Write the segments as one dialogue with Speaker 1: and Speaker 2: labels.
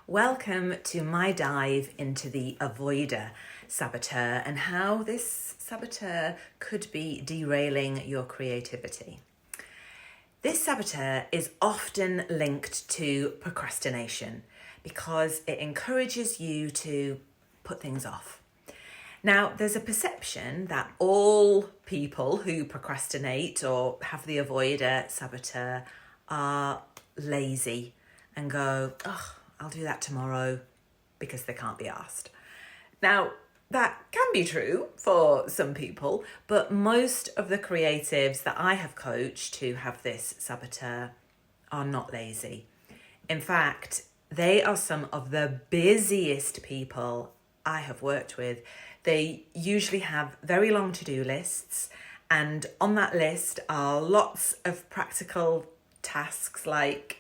Speaker 1: Welcome to my dive into the Avoider Saboteur and how this saboteur could be derailing your creativity. This saboteur is often linked to procrastination because it encourages you to put things off. Now, there's a perception that all people who procrastinate or have the Avoider Saboteur are lazy and go, "Oh, I'll do that tomorrow," because they can't be asked. Now, that can be true for some people, but most of the creatives that I have coached who have this saboteur are not lazy. In fact, they are some of the busiest people I have worked with. They usually have very long to-do lists, and on that list are lots of practical tasks like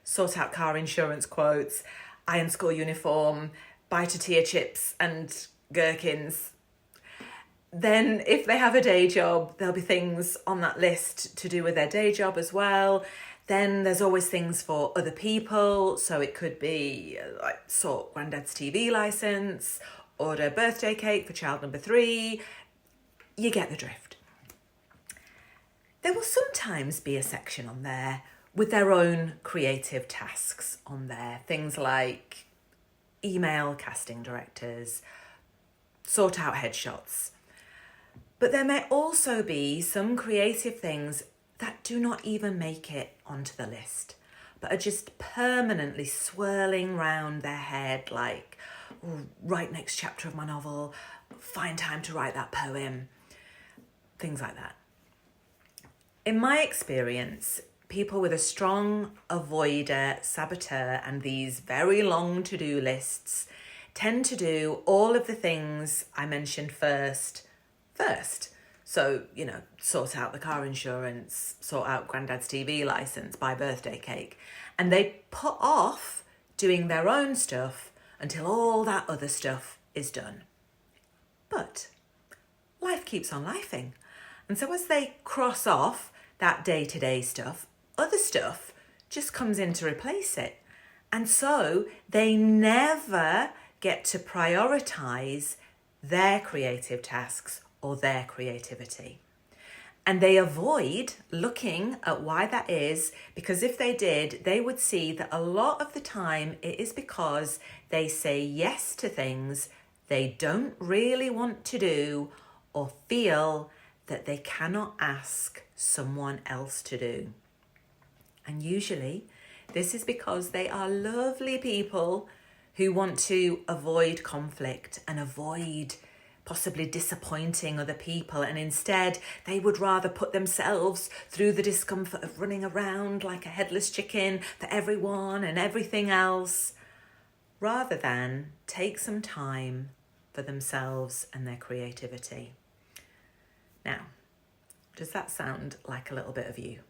Speaker 1: sort out car insurance quotes, iron school uniform, buy tortilla chips and gherkins. Then if they have a day job, there'll be things on that list to do with their day job as well. Then there's always things for other people. So it could be like sort granddad's TV license, order birthday cake for child number 3. You get the drift. There will sometimes be a section on there with their own creative tasks on there. Things like email casting directors, sort out headshots. But there may also be some creative things that do not even make it onto the list, but are just permanently swirling round their head like, write next chapter of my novel, find time to write that poem, things like that. In my experience, people with a strong avoider, saboteur, and these very long to-do lists tend to do all of the things I mentioned first. So, sort out the car insurance, sort out granddad's TV license, buy birthday cake. And they put off doing their own stuff until all that other stuff is done. But life keeps on lifing. And so as they cross off that day-to-day stuff, other stuff just comes in to replace it. And so they never get to prioritize their creative tasks or their creativity. And they avoid looking at why that is, because if they did, they would see that a lot of the time it is because they say yes to things they don't really want to do or feel that they cannot ask someone else to do. And usually this is because they are lovely people who want to avoid conflict and avoid possibly disappointing other people, and instead they would rather put themselves through the discomfort of running around like a headless chicken for everyone and everything else, rather than take some time for themselves and their creativity. Now, does that sound like a little bit of you?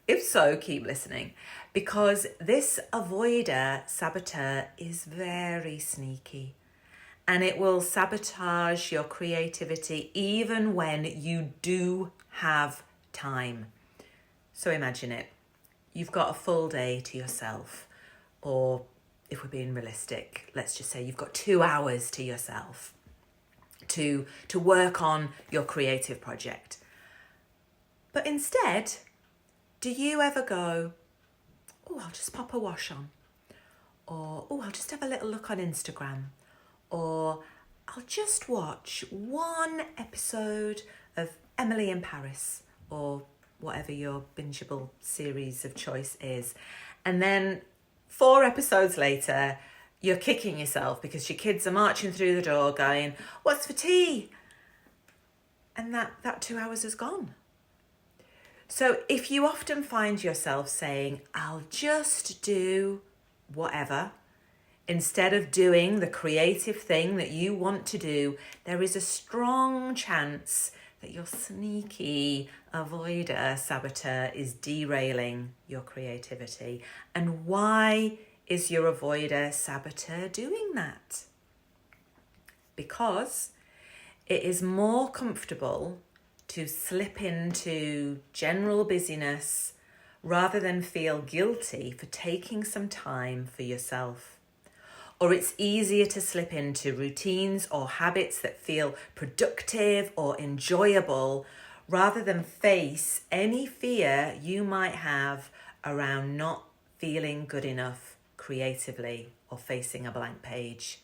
Speaker 1: If so, keep listening, because this avoider saboteur is very sneaky and it will sabotage your creativity even when you do have time. So imagine it. You've got a full day to yourself, or if we're being realistic, let's just say you've got 2 hours to yourself to work on your creative project. But instead, do you ever go, I'll just pop a wash on, or I'll just have a little look on Instagram, or I'll just watch one episode of Emily in Paris, or whatever your bingeable series of choice is. And then 4 episodes later, you're kicking yourself because your kids are marching through the door going, "What's for tea?" And that 2 hours is gone. So if you often find yourself saying, "I'll just do whatever," instead of doing the creative thing that you want to do, there is a strong chance that your sneaky avoider saboteur is derailing your creativity. And why is your avoider saboteur doing that? Because it is more comfortable to slip into general busyness rather than feel guilty for taking some time for yourself. Or it's easier to slip into routines or habits that feel productive or enjoyable rather than face any fear you might have around not feeling good enough creatively or facing a blank page.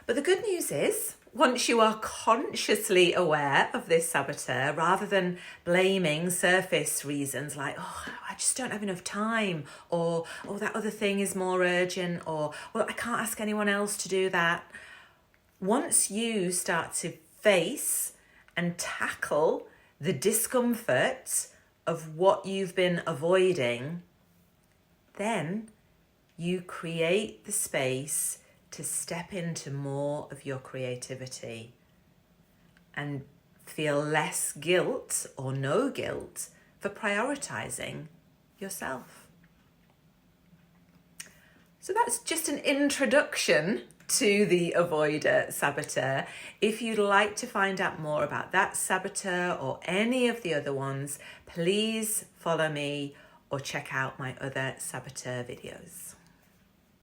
Speaker 1: But the good news is, once you are consciously aware of this saboteur, rather than blaming surface reasons like, oh, I just don't have enough time, or, oh, that other thing is more urgent, or, well, I can't ask anyone else to do that. Once you start to face and tackle the discomfort of what you've been avoiding, then you create the space to step into more of your creativity and feel less guilt or no guilt for prioritizing yourself. So that's just an introduction to the Avoider Saboteur. If you'd like to find out more about that saboteur or any of the other ones, please follow me or check out my other saboteur videos.